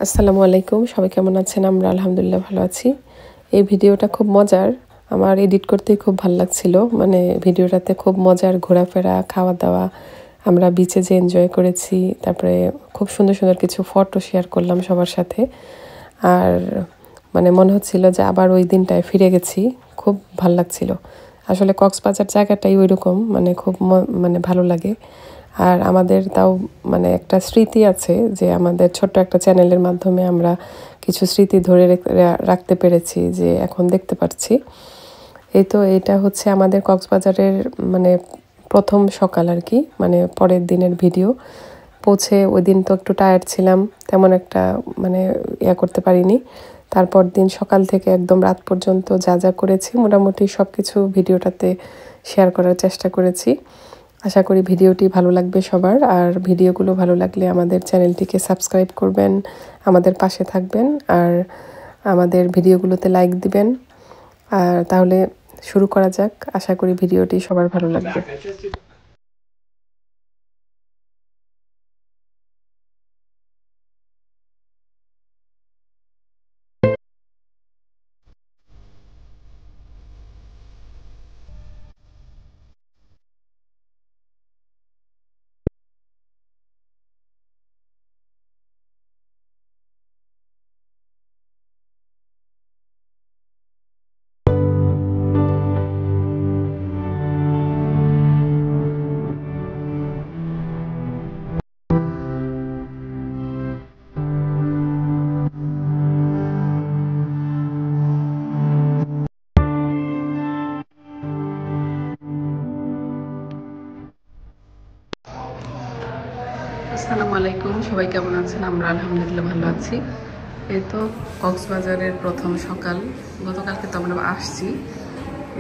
আসসালামু আলাইকুম, সবাই কেমন আছেন? আমরা আলহামদুলিল্লাহ ভালো আছি। এই ভিডিওটা খুব মজার, আমার এডিট করতে খুব ভালো লাগছিল। মানে ভিডিওটাতে খুব মজার ঘোরাফেরা, খাওয়া দাওয়া, আমরা বিচে যে এনজয় করেছি, তারপরে খুব সুন্দর সুন্দর কিছু ফটো শেয়ার করলাম সবার সাথে। আর মানে মনে হচ্ছিল যে আবার ওই দিনটায় ফিরে গেছি, খুব ভালো লাগছিল। আসলে কক্সবাজার জায়গাটাই ওইরকম, মানে খুব মানে ভালো লাগে। আর আমাদের তাও মানে একটা স্মৃতি আছে যে আমাদের ছোট্ট একটা চ্যানেলের মাধ্যমে আমরা কিছু স্মৃতি ধরে রাখতে পেরেছি, যে এখন দেখতে পাচ্ছি। এই তো এটা হচ্ছে আমাদের কক্সবাজারের মানে প্রথম সকাল আর কি, মানে পরের দিনের ভিডিও। পৌঁছে ওই দিন তো একটু টায়ার্ড ছিলাম, তেমন একটা মানে করতে পারিনি। তারপর দিন সকাল থেকে একদম রাত পর্যন্ত যা যা করেছি মোটামুটি সব কিছু ভিডিওটাতে শেয়ার করার চেষ্টা করেছি। আশা করি ভিডিওটি ভালো লাগবে সবার। আর ভিডিওগুলো ভালো লাগলে আমাদের চ্যানেলটিকে সাবস্ক্রাইব করবেন, আমাদের পাশে থাকবেন, আর আমাদের ভিডিওগুলোতে লাইক দিবেন। আর তাহলে শুরু করা যাক। আশা করি ভিডিওটি সবার ভালো লাগবে। আসসালামু আলাইকুম, সবাই কেমন আছেন? আমরা আলহামদুলিল্লাহ ভালো আছি। এই তো কক্সবাজারের প্রথম সকাল। গতকালকে তো আমরা আসছি,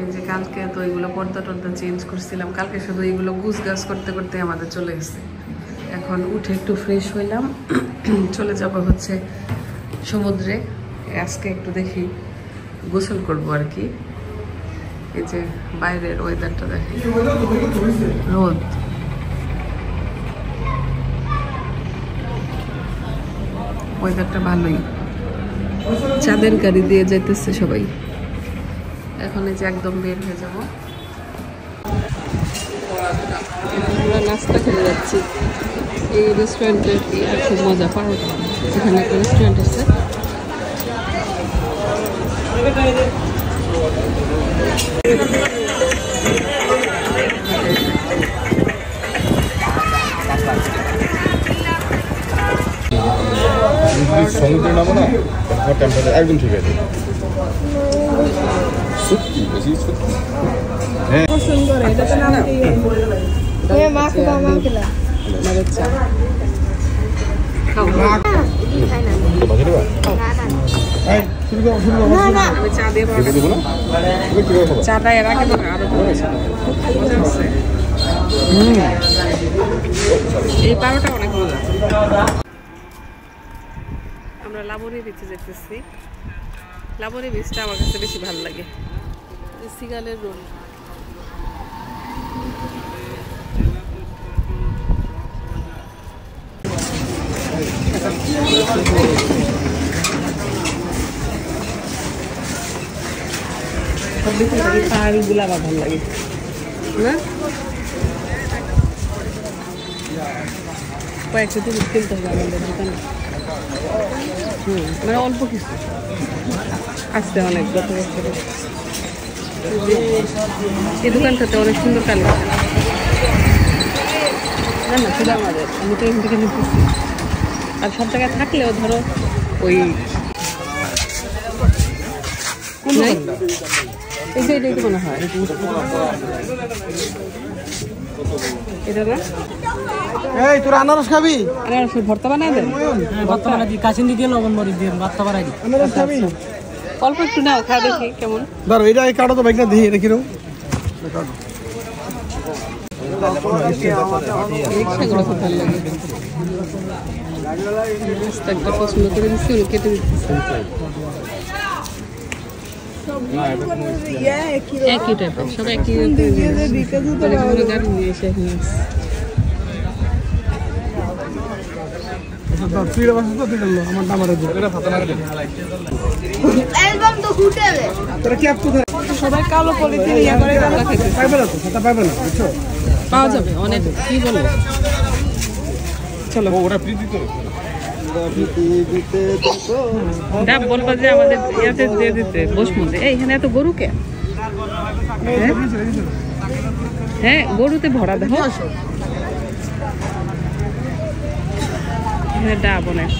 এই যে কালকে তো এইগুলো পর্দা টর্দা চেঞ্জ করছিলাম, কালকে শুধু এইগুলো গুছগাছ করতে করতে আমাদের চলে গেছে। এখন উঠে একটু ফ্রেশ হইলাম, চলে যাব হচ্ছে সমুদ্রে। আজকে একটু দেখি গোসল করবো আর কি। এই যে বাইরের ওয়েদারটা দেখি, রোদ, ওয়েদারটা ভালোই। চাঁদের গাড়ি দিয়ে যাইতেছে সবাই। এখন এই যে একদম বের হয়ে যাব, আমরা নাস্তা করে যাচ্ছি। এই রেস্টুরেন্টে খুব মজা পাওয়া, এখানে একটা রেস্টুরেন্ট আছে। সমুদ্রে নামো না, একদম ঠিক আছে। সত্যি বেশি সত্যি। হ্যাঁ সুন্দর, এটা তো নাম কি? এ মাছ দাও, মাছ দিলা মানে চা খাও না, তো বাজে দেবা এই শুরু করো শুরু করো। না আমি চা দেব, এটা দেব না, তুমি কি করবে? চাটা এর আগে তো আরো ভালো ছিল, মজা আছে। এই পারোটা অনেক মজা। আমরা লাবণী বিচে যেতেছি। লাবণী বিচটা আমার কাছে বেশি ভালো লাগে। সিগালের রোল, পাহাড়গুলো আবার ভালো লাগে না? কয়েকটা জিনিস কিনতে হবে আমাদের দোকানে। মানে অল্প কিছু আসছে অনেক গত বছরে। এই দোকানটাতে অনেক সুন্দর কালেকশন, না না শুধু আমাদের, আমি তো এখান থেকে নিতেছি। আর সব জায়গায় থাকলেও ধরো ওই এইটাই তো মনে হয় এটা না। এই তোর আনারস খাবি? আনারসের ভর্তা বানাই দেন। ভর্তা বানাই দিই, কাচিন্দি দিয়ে লবণ মরিচ দিয়ে ভর্তা বানাই দিই। আনারস খাবি? অল্প একটু নাও, খা দেখি কেমন। ধরো এটা এই কাটো তো বাইক না দিয়ে রেখে দাও। রিক্সাগুলো খুব ভালো লাগে। একটা পছন্দ করে দিচ্ছি, উনি কেটে দিচ্ছি। একই টাইপের সব, একই গাড়ি নিয়ে এসে তো ফিরে বসে তো তুই গেল আমার নামারে দিও এটা ফাতা মারে দে একদম তো ফুটেবে তোরা কি আপু সবাই কালো পলিথিন ইয়া করে রাখতে পাইবে না তো ফাতা পাইবে না বুঝছো পাওয়া যাবে অনেক কি বলবো চলো ওরা ফ্রি দিতে ডাব বলবা যে আমাদের ইয়াতে দিয়ে দিতে বসমুতে এইখানে এত গরু কে হ্যাঁ গরুতে ভরা দেখো এখানে ডাব অনেক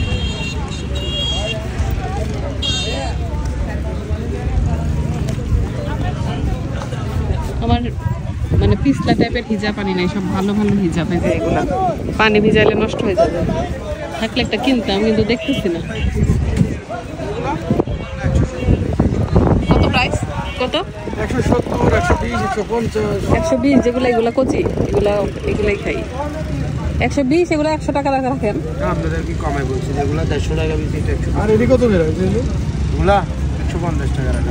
আমার মানে পিছলা টাইপের হিজাব পানি নাই সব ভালো ভালো হিজাব এই যে এগুলা পানি ভিজাইলে নষ্ট হয়ে যাবে থাকলে একটা কিনতাম কিন্তু দেখতেছি না কত প্রাইস কত 170 120 150 120 যেগুলো এগুলা কচি এগুলাই খাই 120 এগুলো 100 টাকা রাখেন আপনাদের কি কমাই বলছি যেগুলো 150 টাকা বেশি 100 আর এদিকে কত বের হইছে এগুলা 150 টাকা রাখা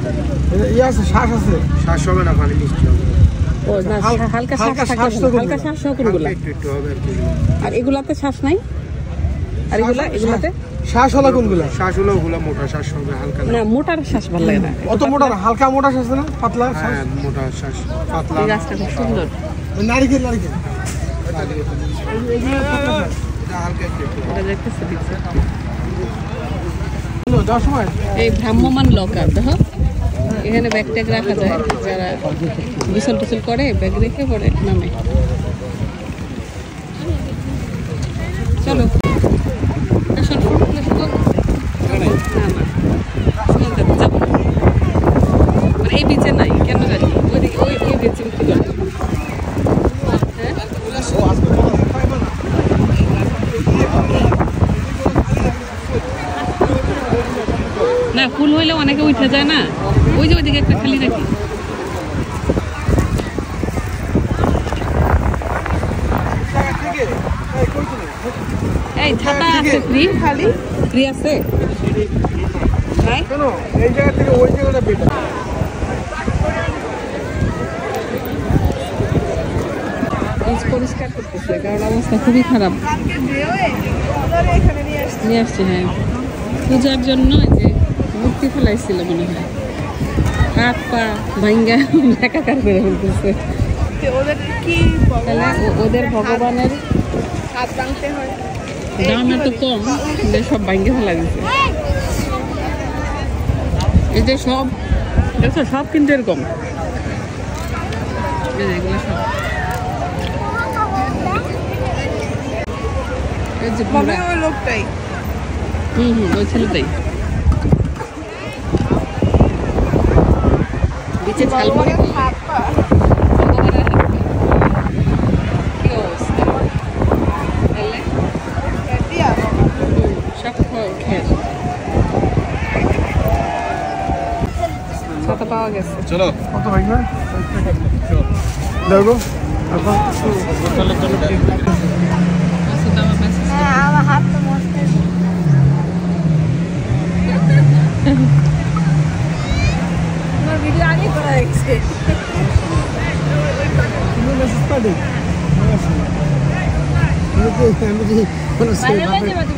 এটা ই আছে শ্বাস আছে শ্বাস হবে না পানি মিষ্টি হবে ও না হালকা শ্বাস কোনগুলা একটু হবে আর এগুলাতে শ্বাস নাই আর এগুলাতে শ্বাস হলো কোনগুলা শ্বাস হলো ওগুলা মোটা শ্বাস হবে হালকা না মোটার শ্বাস ভালো লাগে না অত মোটা হালকা মোটা শ্বাস না পাতলা শ্বাস মোটা শ্বাস পাতলা এই গাছটা খুব সুন্দর নারিকেল এটা দেখতেছি যাওয়ার সময় এই ভ্রাম্যমান লকার দেখো এখানে ব্যাগ ট্যাগ রাখা যায় যারা গোসল টোসল করে ব্যাগ রেখে পরে নামে চলো আসল ফুটগুলো শুধু না যাবো মানে এই বিচে নাই কেন জানি ওইদিকে ওই বিচে বিক্রি করে না ফুল হইলে অনেকে উঠে যায় না ওই যে ওইদিকে একটা খালি রাখি এই ছাতা আছে ফ্রি আছে কেন এই জায়গা থেকে ওই জায়গাটা বেটার পরিষ্কার করতেছে কারণ অবস্থা খুবই খারাপ নিয়ে আসছে হ্যাঁ পূজার জন্য যে মূর্তি ফেলাইছিল মনে হয় হাত পা ভাঙ্গা একাকার করে ফেলতেছে তাহলে ওদের ভগবানের হাত ভাঙতে হয় দাম এত কম যে সব ভাঙ্গে ফেলা দিচ্ছে এই যে সব দেখছো সব কিন্তু এরকম এগুলো সব ওই লোকটাই ওই ছেলেটাই বিচে ঝালমুড়ি ছাতা পাওয়া গেছে চলো কত ভাই না দেখো এখন হ্যাঁ আমার হাত তো মস্ত আমার ভিডিও আগে করা হয়েছে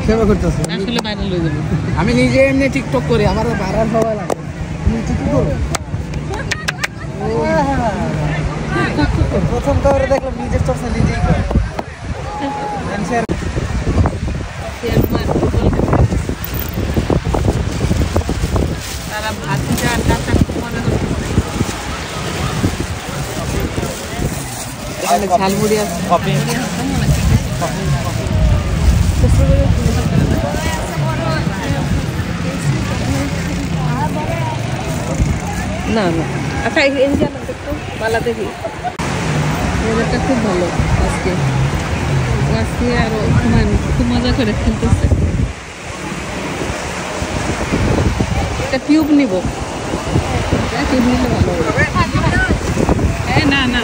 সেবা করতেছে আসলে ভাইরাল হয়ে যাবে আমি নিজে এমনি টিকটক করি আমার ভাইরাল হওয়া লাগে প্রথম তো দেখলাম নিজের চর্চা নিজেই করে তারা ভাত আর কাঁচা মনে করছে ঝালমুড়ি আছে না না আচ্ছা এই জানা দেখতো মালা দেখি ওদেরটা খুব ভালো আজকে আরো খুব মজা করে খেলতেছে একটা টিউব নিব টিউব নিলে ভালো হবে না না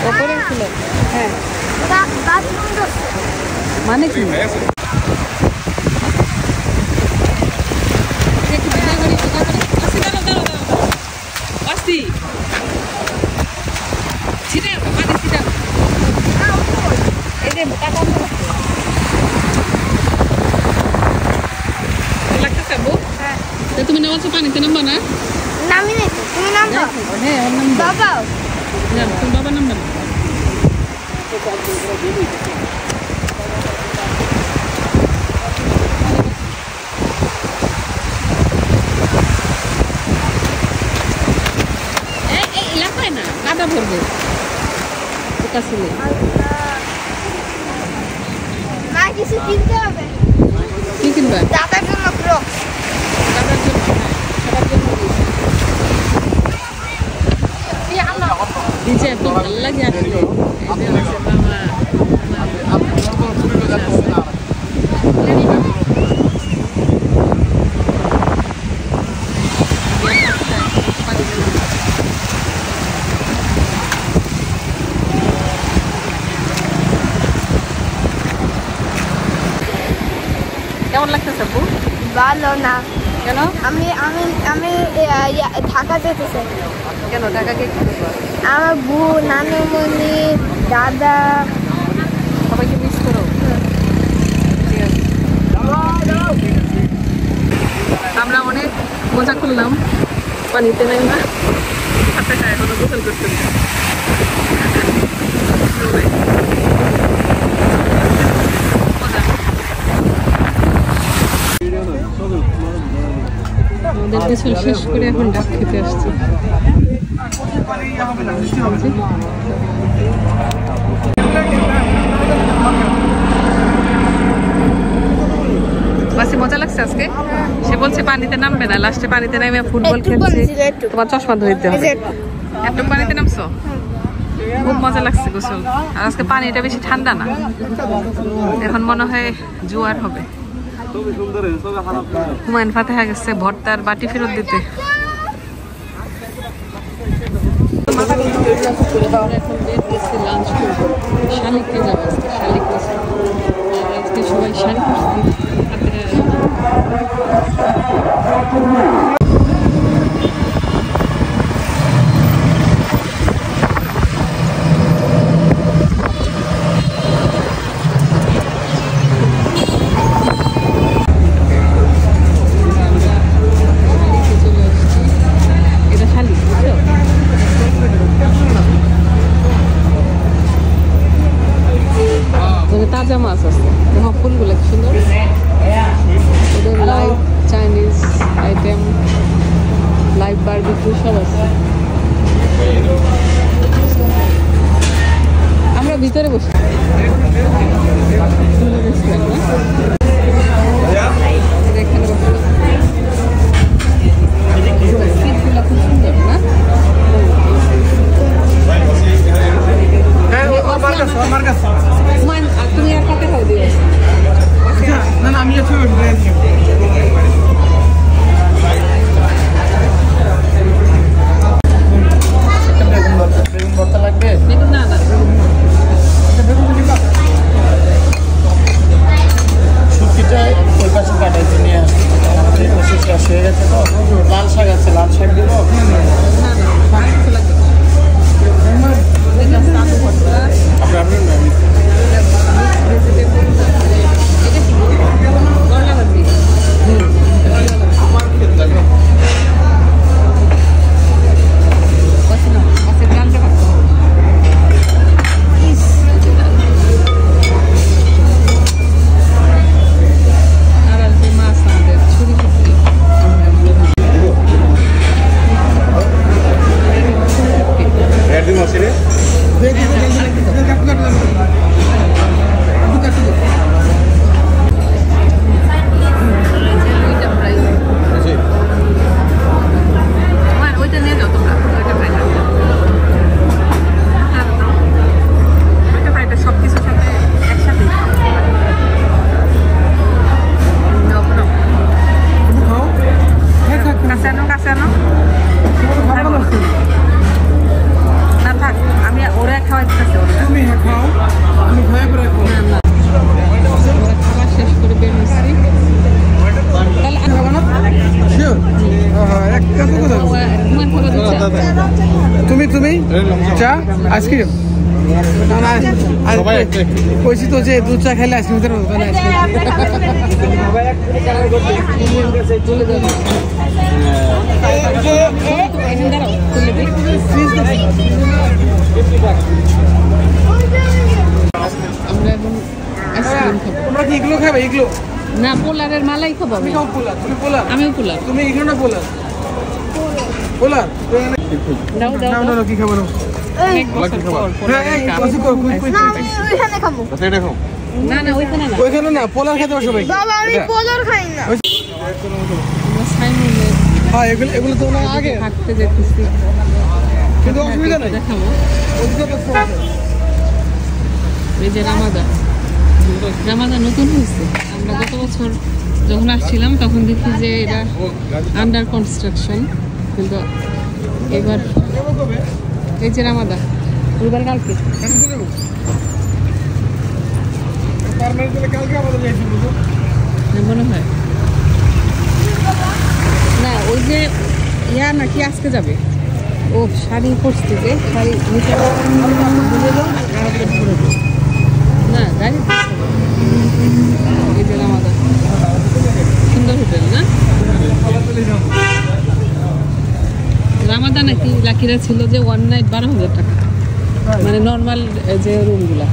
ওপরে ছিল হ্যাঁ মানে কি ছিটে পানি লাগতেছে আব্বু? তুমি নামাচ্ছ পানিতে নামবা না? নামি নাই তো, তুমি নামবা? হ্যাঁ ওর নামবা। বাবা না তুমি বাবা নামবা না। এই এলাকায় না কাদা পড়বে ওটা ছিল। মা কিছু কিনতে হবে। কি কিনবা? দাদার জন্য ক্রক্স। দাদার জন্য সবার জন্য নিচে এত ভালো লাগে আসলে। কেমন লাগতেছে আপু? ভালো না। কেন? আমি আমি আমি ঢাকা যেতে চাই। কেন ঢাকাকে কি করবো? আমার বউ, নানুমণি, দাদা সবাইকে মিস করো। ঠিক আছে। আমরা অনেক মজা করলাম পানিতে নেই না হাতে খায় এখনো গোসল করতে আমাদের গোসল শেষ করে এখন ডাক খেতে আসছি। বাসে মজা লাগছে আজকে। সে বলছে পানিতে নামবে না, লাস্টে পানিতে নেমে ফুটবল খেলছে। তোমার চশমা ধরে দিতে হবে। একটু পানিতে নামছো? খুব মজা লাগছে গোসল। আর আজকে পানিটা বেশি ঠান্ডা না, এখন মনে হয় জোয়ার হবে। হুমায়ুন ফাতেহা গেছে ভর্তার বাটি ফেরত দিতে। এখন বের গেছে লাঞ্চ করবো, শালিকে যাবো আজকে। শালিক আজকে সবাই শাড়ি পরছি। তাজা মাছ আছে, ফুলগুলো কি সুন্দর। ওদের live Chinese item, live barbecue সব আছে। আমরা ভিতরে বসি। এখানে সিটগুলো খুব সুন্দর না? তুমি আর কত খাও দিও? না আমি যাচ্ছি। বেগুন ভর্তা লাগবে? বেগুন না না শুটকিটা ওই পাশে কাটাইতে নিয়ে আসছি। শেষ হয়ে গেছে তো। লাল শাক আছে, লাল শাক দিব। না কিছু লাগবে। আপনার তুমি চা আইসক্রিম সবাই একটা কইছি তো যে দুধ চা খেলে আইসক্রিম খেতে হবে আমরা এখন আইসক্রিম খাবো। তোমরা কি এগুলো খাবে? এগুলো না, পোলারের মালাই খাবো আমি। পোলার, তুমি পোলার, আমিও পোলার। তুমি এগুলো না পোলার পোলার দাও দাও না না কি খাবো না অনেক বছর পর পোলারের কাপ। না আমি ওইখানে খাবো। না না ওইখানে না, ওইখানে না পোলার খেতে হবে সবাই। বাবা আমি পোলার খাই না। আমরা সাইমনের হ্যাঁ এগুলো তো না আগে হাঁটতে যেতেছি, কিন্তু অসুবিধা নাই। দেখাবো। ওদিকে তো সমস্যা নেই। এই যে রামাদা নতুন হয়েছে। আমরা গত বছর যখন আসছিলাম তখন দেখি যে এটা আন্ডার কনস্ট্রাকশন, কিন্তু এবার এই যে রামাদা এবার কালকে কালকে আমাদের যাইছি বুঝো মনে হয় না, ওই যে নাকি আজকে যাবে। ও শাড়ি পরছে যে শাড়ি নিচে না গাড়ি এই যে রামাদা সুন্দর হোটেল না রামাদা নাকি লাকিরা ছিল যে ওয়ান নাইট 12,000 টাকা, মানে নর্মাল যে রুমগুলা।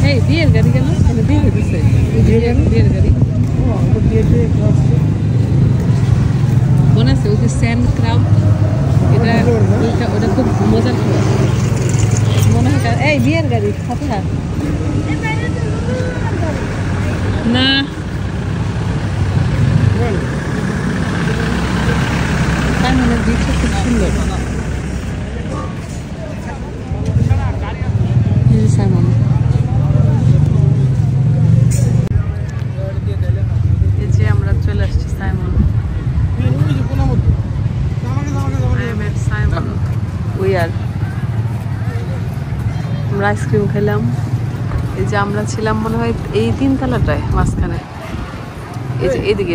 এই বিয়ের গাড়ি কেন বিয়ে হয়েছে? বিয়ের গাড়ি মনে আছে ওই যে স্যান্ড ক্রাউড, ওটা খুব মজার খাবার মনে হয়। এই বিয়ের গাড়ি সাথে না সাইমনের বিচটা খুব সুন্দর। সাইমন এই যে আমরা চলে আসছি সাইমন। আমরা আইসক্রিম খেলাম। এই যে আমরা ছিলাম মনে হয় এই 3 তলাটায় মাঝখানে, এই যে এদিকে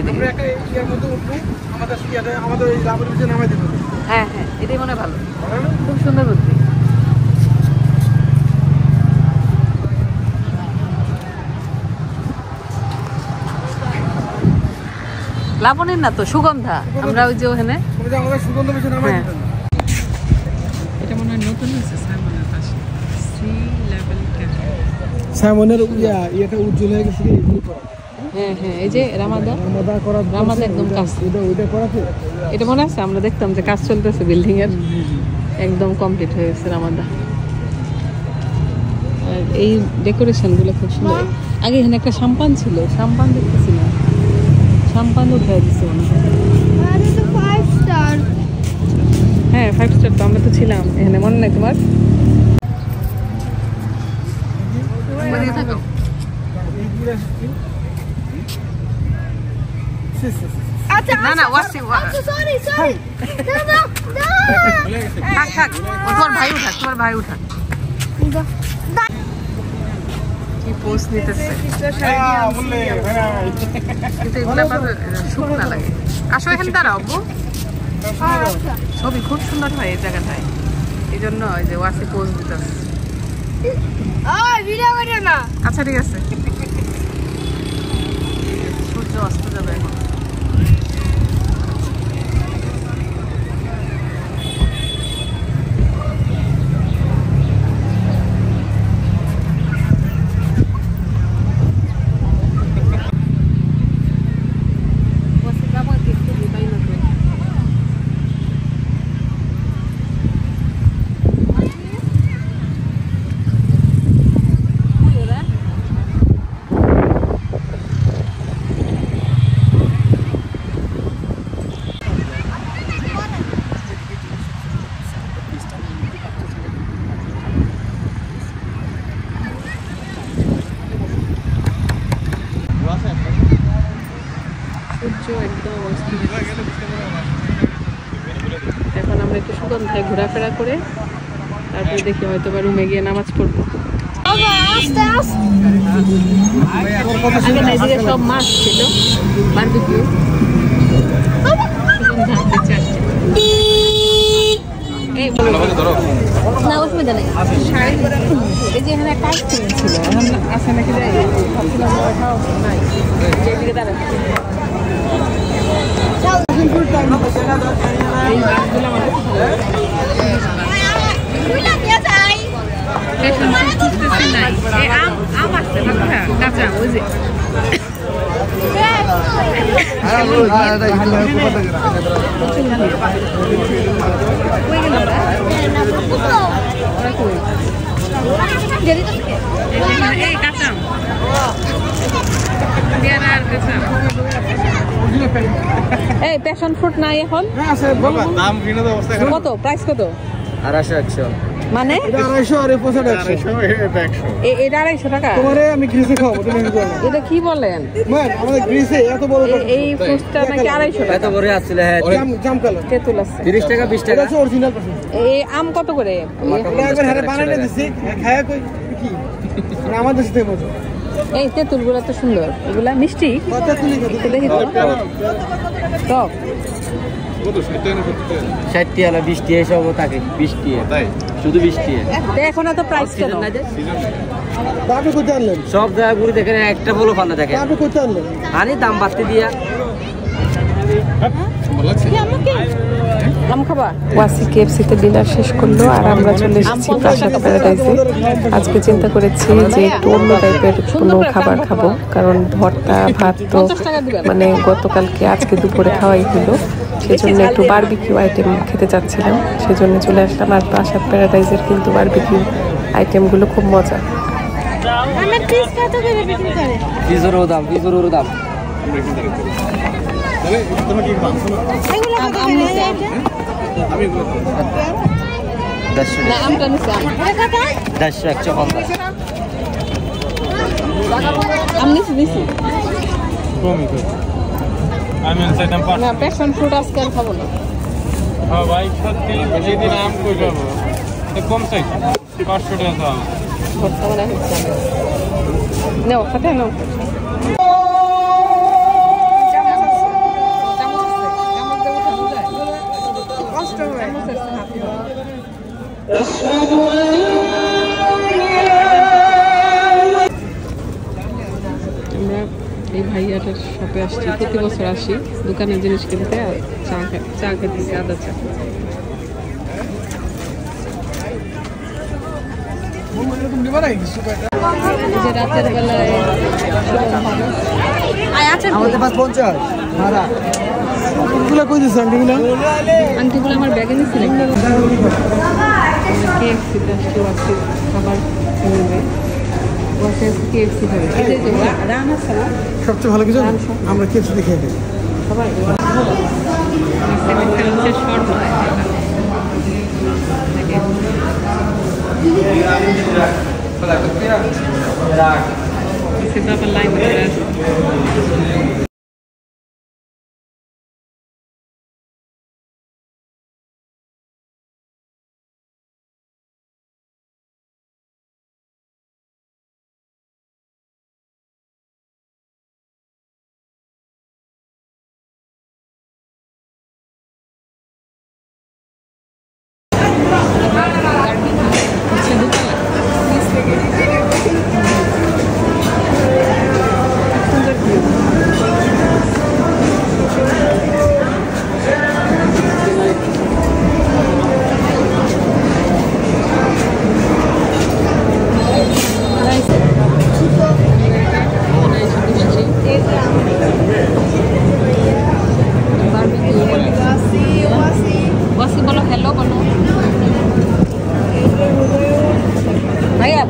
হ্যাঁ হ্যাঁ এটাই মনে হয় ভালো, খুব সুন্দর বুদ্ধি। লাবণের না তো সুগন্ধা, আমরা ওই যে ওখানে হ্যাঁ এটা মনে হয় নতুন হয়েছে সাইমনের পাশে সি লেভেল ক্যাফে। সাইমনের এটা উজ্জ্বল হয়ে গেছে। হ্যাঁ হ্যাঁ এই যে রামাদা একদম কাজ, ওইটা করাতে এটা মনে আছে আমরা দেখতাম যে কাজ চলতেছে বিল্ডিং এর, একদম কমপ্লিট হয়ে গেছে রামাদা। আর এই ডেকোরেশন গুলো খুব সুন্দর। আগে এখানে একটা সাম্পান ছিল, সাম্পান দেখতেছি না, সাম্পান উঠে দিচ্ছে মনে হয়। আরে তো 5 স্টার। হ্যাঁ 5 স্টার তো আমরা তো ছিলাম এখানে, মনে নাই তোমার? আচ্ছা না না ওয়াসি সরি না থাক তোমার ভাই উঠাক কি পোস্ট নিতেছে, কিন্তু এগুলো শুকনা লাগে। আসো এখানে দাঁড়াও আব্বু, ছবি খুব সুন্দর হয় এই জায়গাটায়, এই জন্য ওই যে ওয়াসি পোস্ট দিতেছে। ভিডিও করে না। আচ্ছা ঠিক আছে, সূর্য অস্ত যাবে এখন। এখন আমরা একটু সুগন্ধায় ঘোরাফেরা করে তারপরে দেখি হয়তো বা রুমে গিয়ে নামাজ পড়বো। আগে না এদিকে সব মাছ ছিল, বারবিকিউ। সুগন্ধা বেঁচে আসছে। এই না অসুবিধা নেই এই যে এখানে একটা আইসক্রিম ছিল এখন আছে নাকি যাই নাই যেদিকে দাঁড়াচ্ছে এই মাছগুলো আমাদের আম আসছে না কাঁচা ওই যে এই প্যাশন ফ্রুট নাই এখন কত প্রাইস কত 250 মানে এটা 250 আর 100 এটা 250 টাকা তোমারে আমি গ্রিসে খাওয়াবো তুমি কি করবে এটা কি বলেন ম্যাম আমাদের গ্রিসে এত বড় এই ফ্রুটটা নাকি 250 টাকা এত বড় আসলে হ্যাঁ জাম কালার তেঁতুল আছে 30 টাকা 20 টাকা এটা হচ্ছে অরিজিনাল পাশে এই আম কত করে এটা একবার হারে বানাইলে দিছি খায়া কই কি মানে আমাদের সাথে মজা এই তেঁতুলগুলো তো সুন্দর এগুলা মিষ্টি কত তুলি কত দেখি তো টক 60 টাকা 20 টাকা সব থাকে 20 টাকা তাই শুধু 20 টাকা এখন এত প্রাইস কেন আপনি কত আনলেন সব জায়গা ঘুরে দেখেন একটা বলো ফান্না দেখেন আপনি কত আনলেন আনি দাম বাড়তে দিয়া আম খাবা ওয়াসি কেএফসিতে ডিনার শেষ করলো আর আমরা চলে এসেছি প্রাসাদ প্যারাডাইসে। আজকে চিন্তা করেছি যে একটু অন্য টাইপের কোনো খাবার খাবো, কারণ ভর্তা ভাত তো মানে গতকালকে আজকে দুপুরে খাওয়াই হলো, সেজন্য একটু বারবিকিউ আইটেম খেতে চাচ্ছিলাম, সেজন্য চলে আসলাম। আর প্রাসাদ প্যারাডাইসের কিন্তু বারবিকিউ আইটেমগুলো খুব মজা। পিজোরও দাম প্যাশন ফ্রুট আজকে আর খাবো না। কম চাইছি 500 টাকা দাম ভর্তা মানে হচ্ছে নাও খাতে নাও আমরা এই ভাইয়াটার শপে আসছি, প্রতি বছর আসি দোকানের জিনিস কিনতে আর চা খেতেছি, আদা চা। যে রাতের বেলায় আমাদের 50 ভাড়া এগুলো কই দিছ আন্টিগুলো আমার ব্যাগে নিয়েছিলেন। কেএফসিতে আসছি, ওয়াসি খাবার কিনবে, ওয়াসি কেএফসি খাবে। এই যে রান আছে না, সবচেয়ে ভালো কিছু আমরা কেএফসি দেখে দিই সবাই হচ্ছে শর্মা। সেটা আবার লাইন ধরে আছে। বলো হ্যালো বলো ভাইয়া।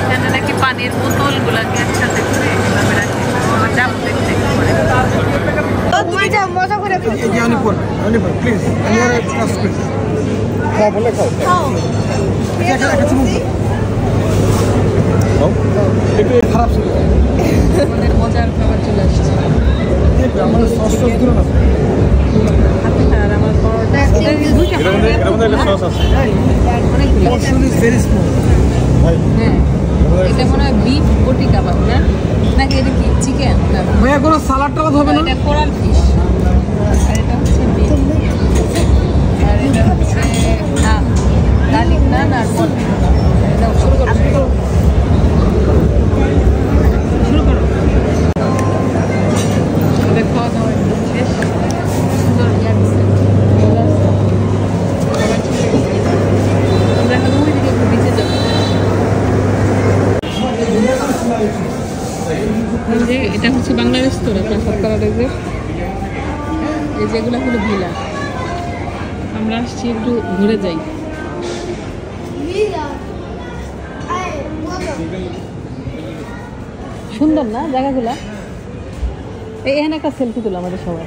এখানে নাকি পানির বোতল গুলাকে একসাথে করে যাবো দেখতে মজা করে প্লিজ খাও বলে খাও একটু খারাপ ছিল আমাদের মজার খাবার চলে আসছে। আমার সস দিল না আর আমার পরোটা সস আছে অনেকগুলো। ভেরি স্মল হ্যাঁ, এটা মনে হয় বিফ বটি কাবাব না, নাকি এটা কি চিকেন? ভাইয়া কোনো সালাড টালাদ হবে না? এটা কোরাল ফিশ, আর এটা হচ্ছে বিফ, আর এটা হচ্ছে নান, গার্লিক নান আর পনির। এটা শুরু করো, শুরু করো। আমাদের খাওয়া দাওয়া একদম শেষ। সুন্দর ইয়া দিচ্ছে, আমরা এখন ওই দিকে একটু বিচে যাবো। যে এটা হচ্ছে বাংলা রেস্তোরাঁ, প্রাসাদ প্যারাডাইজের। এই যেগুলো হলো ভিলা। আমরা আসছি একটু ঘুরে যাই। সুন্দর না জায়গাগুলা? এখানে একটা সেলফি তুলো আমাদের সবাই।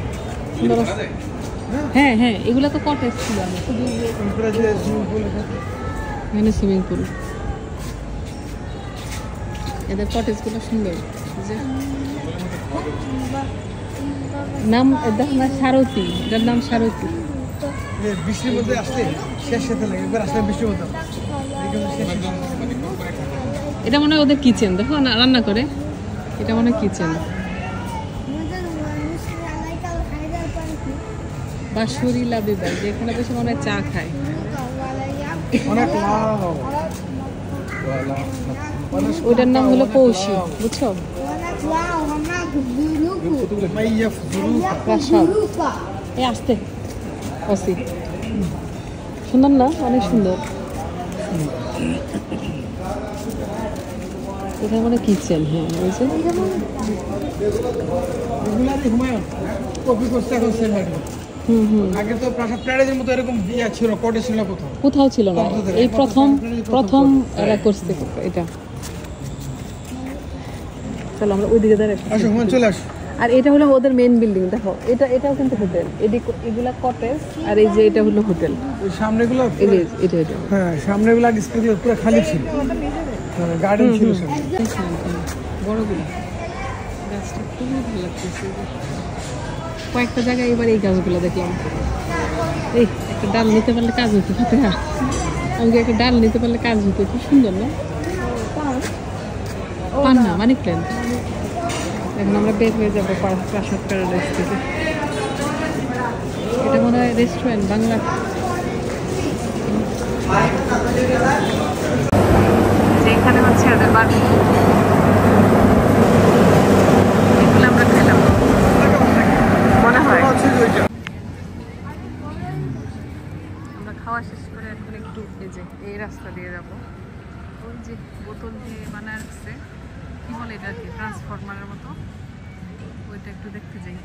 সুন্দর আছে। হ্যাঁ হ্যাঁ, এগুলো তো কটেজ ছিল। আমি শুধু এখানে সুইমিং পুল, এদের কটেজগুলো সুন্দর। নাম দেখো না, সারথি, এটার নাম সারথি। বৃষ্টির মধ্যে আসলে শেষ হতে লাগে, একবার আসলে বৃষ্টির মধ্যে এটা মনে হয় ওদের কিচেন, দেখো না রান্না করে, এটা মনে হয় কিচেন। বাঁশরি লাবিবাই, যেখানে বসে মনে হয় চা খায়। অনেক ওটার নাম হলো পৌষি, বুঝছো? প্রাসাদ। এই আসতে অসি, সুন্দর না? অনেক সুন্দর। এটা মানে কিচেন। হ্যাঁ, বুঝছো? কপি করতে এখন সেল হয়। আগে তো প্রাসাদ প্যারাডাইজের মতো এরকম ইয়া ছিল, কটেজ ছিল কোথাও ছিল না, এই প্রথম এরা করছে এটা। চলো আমরা ওইদিকে দাঁড়াই। আসো হুমায়ুন, চলে আসো। আর এটা হলো ওদের মেইন বিল্ডিং, দেখো এটাও কিন্তু হোটেল। এগুলা কটেজ, আর এই যে এটা হলো হোটেল। ওই সামনেগুলো এটা হ্যাঁ, সামনেগুলো ডিসপ্লেগুলো পুরো খালি ছিল, গার্ডেন ছিল সামনে। বড়গুলো গাছটা খুবই ভালো লাগতেছে। কয়েকটা জায়গায় এবার এই গাছগুলো দেখলাম। এই একটা ডাল নিতে পারলে কাজ হতো, আমাকে একটা ডাল নিতে পারলে কাজ হতো। খুব সুন্দর না? পান না, মানিক প্ল্যান। এখন আমরা বের হয়ে যাবো প্রাসাদ প্যারাডাইজ থেকে। এটা মনে হয় রেস্টুরেন্ট বাংলা। যেখানে হচ্ছে ওদের বাড়ি, এগুলো আমরা খেলাম মনে হয়। আমরা খাওয়া শেষ করে এখন একটু এই রাস্তা দিয়ে যাবো। ওই যে বোতল দিয়ে বানায় রাখছে, কি বলে এটা, কি ট্রান্সফরমারের মতো, ওইটা একটু দেখতে যাই।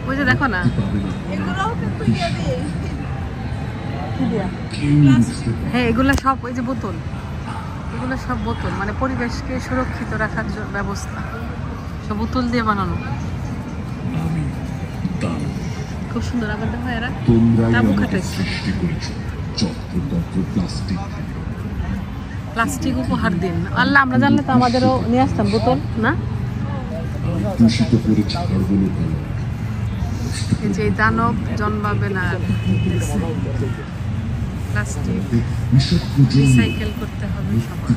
ওই যে দেখো না, হ্যাঁ এগুলা সব ওই যে বোতল, এগুলো সব বোতল, মানে পরিবেশকে সুরক্ষিত রাখার ব্যবস্থা, সব বোতল দিয়ে বানানো। খুব সুন্দর। আবার দেখো এরা তাবু খাটাইছে, প্লাস্টিক উপহার দিন। আল্লাহ, আমরা জানলে তো আমাদেরও নিয়ে আসতাম বোতল না? এই যে দানব জন্মাবে না, প্লাস্টিক রিসাইকেল করতে হবে সবার।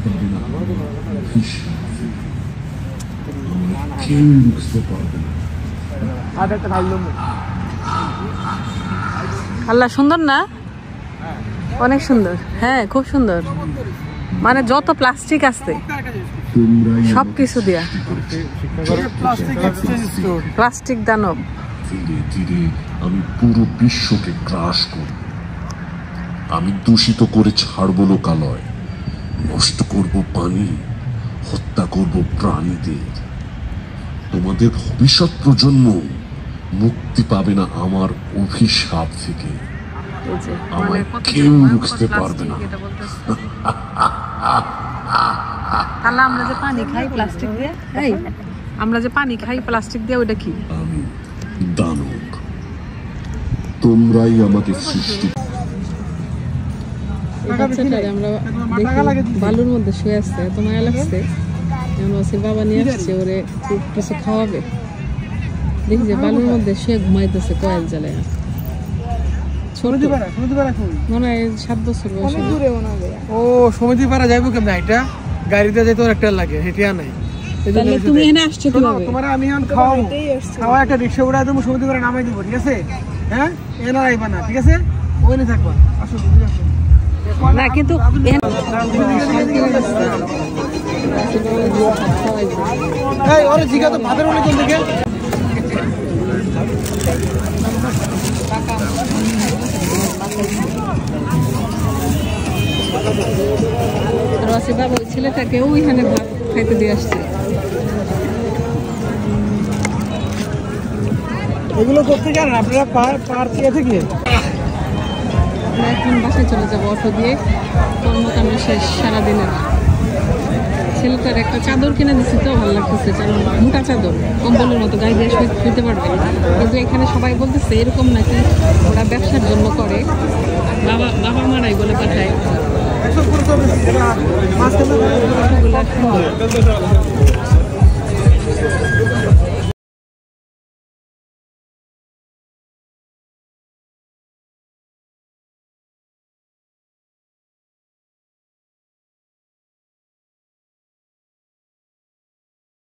আল্লাহ, সুন্দর না? অনেক সুন্দর। হ্যাঁ, খুব সুন্দর। মানে যত প্লাস্টিক আছে সব কিছু দিয়া, প্লাস্টিক দানব। ধীরে ধীরে আমি পুরো বিশ্বকে গ্রাস করব। আমি দূষিত করে ছাড়ব লোকালয়, নষ্ট করব পানি, হত্যা করব প্রাণীদের। তোমাদের ভবিষ্যৎ প্রজন্ম মুক্তি পাবে না আমার অভিশাপ থেকে। আমায় কেউ রুখতে পারবে না। তাহলে আমরা যে পানি খাই প্লাস্টিক দিয়ে, এই আমরা যে পানি খাই প্লাস্টিক দিয়ে, ওইটা কি? আমি দানব, তোমরাই আমাকে সৃষ্টি। আমরা বালুর মধ্যে শুয়ে আসছে, এত মায়া লাগছে। ওসির বাবা নিয়ে আসছে ওরে কিছু খাওয়াবে। দেখি যে বালুর মধ্যে সে ঘুমাইতেছে কয়েল জ্বালায়। মনে হয় 7 বছর বয়স। ও সমিতি পাড়া যাইবো কেমন? এটা গাড়িতে যেতে ওর একটা লাগে, হেঁটিয়া নাই। তাহলে তুমি এখানে আসছো কিভাবে? তোমার আমি এখন খাওয়া একটা রিক্সা উড়াই দেবো, সমিতি করে নামাই দেবো, ঠিক আছে? হ্যাঁ, এনা আইবা না, ঠিক আছে? ওখানে থাকবা, আসো। না কিন্তু ওরে জিগা তো ভাতের বলে কোন দিকে? রসি বাবা ওই ছেলেটাকে ওইখানে ভাত খাইতে দিয়ে আসছে। এগুলো করতে জানেন আপনারা? পার থেকে আমরা এখন বাসায় চলে যাবো অটো দিয়ে। কর্মকাণ্ড শেষ সারাদিনের। ছেলেটার একটা চাদর কিনে দিচ্ছি তো ভালো লাগতেছে, মোটা চাদর, কম্বলের মতো গায়ে দিয়ে শুইতে পারবে। কিন্তু এখানে সবাই বলতেছে এরকম নাকি ওরা ব্যবসার জন্য করে, বাবা মারাই বলে পাঠায়।